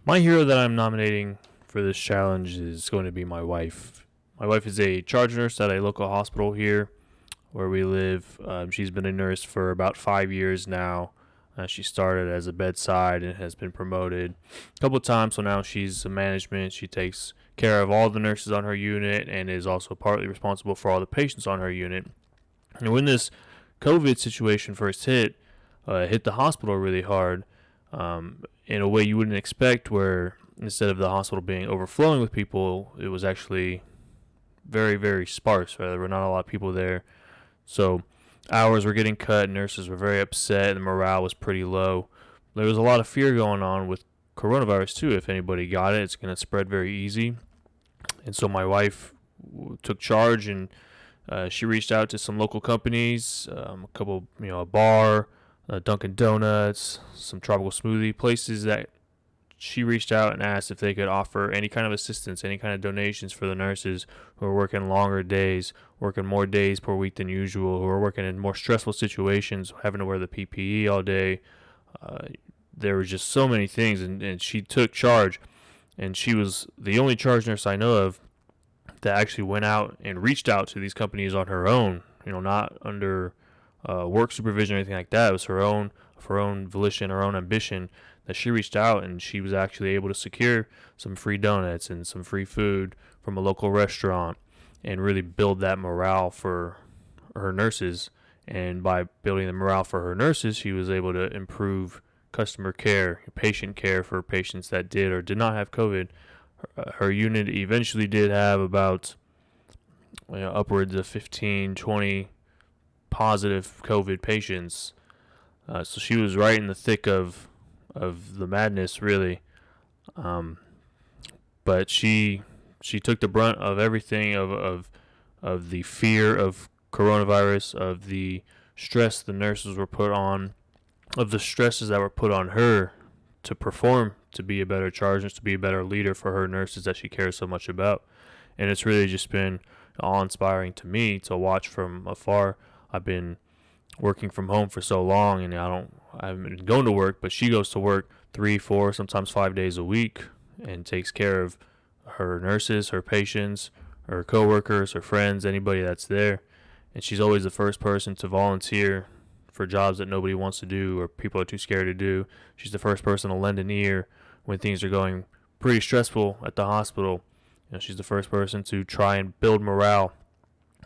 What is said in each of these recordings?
My hero that I'm nominating for this challenge is going to be my wife. My wife is a charge nurse at a local hospital here where we live. She's been a nurse for about 5 years now. She started as a bedside and has been promoted a couple of times. So now she's a management. She takes care of all the nurses on her unit and is also partly responsible for all the patients on her unit. And when this COVID situation first hit the hospital really hard, in a way you wouldn't expect, where instead of the hospital being overflowing with people, it was actually very, very sparse. Right? There were not a lot of people there. So hours were getting cut, nurses were very upset, and the morale was pretty low. There was a lot of fear going on with coronavirus too. If anybody got it, it's going to spread very easy. And so my wife took charge, and she reached out to some local companies, a couple, a bar, Dunkin' Donuts, some tropical smoothie places that she reached out and asked if they could offer any kind of assistance, any kind of donations for the nurses who are working longer days, working more days per week than usual, who are working in more stressful situations, having to wear the PPE all day. Uh, there were just so many things, and she took charge, and she was the only charge nurse I know of that actually went out and reached out to these companies on her own, not under work supervision or anything like that. It was her own volition, her own ambition that she reached out, and she was actually able to secure some free donuts and some free food from a local restaurant and really build that morale for her nurses. And by building the morale for her nurses, she was able to improve customer care, patient care for patients that did or did not have COVID. Her unit eventually did have about upwards of 15, 20 positive COVID patients. So she was right in the thick of the madness, really. Um, but she took the brunt of everything, of the fear of coronavirus, of the stress the nurses were put on, of the stresses that were put on her to perform, to be a better charge nurse, to be a better leader for her nurses that she cares so much about. And it's really just been awe-inspiring to me to watch from afar. I've been working from home for so long, and I haven't been going to work, but she goes to work 3, 4, sometimes 5 days a week and takes care of her nurses, her patients, her coworkers, her friends, anybody that's there. And she's always the first person to volunteer for jobs that nobody wants to do or people are too scared to do. She's the first person to lend an ear when things are going pretty stressful at the hospital. She's the first person to try and build morale,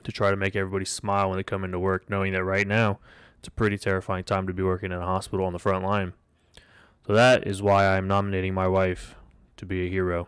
to try to make everybody smile when they come into work, knowing that right now it's a pretty terrifying time to be working in a hospital on the front line. So that is why I'm nominating my wife to be a hero.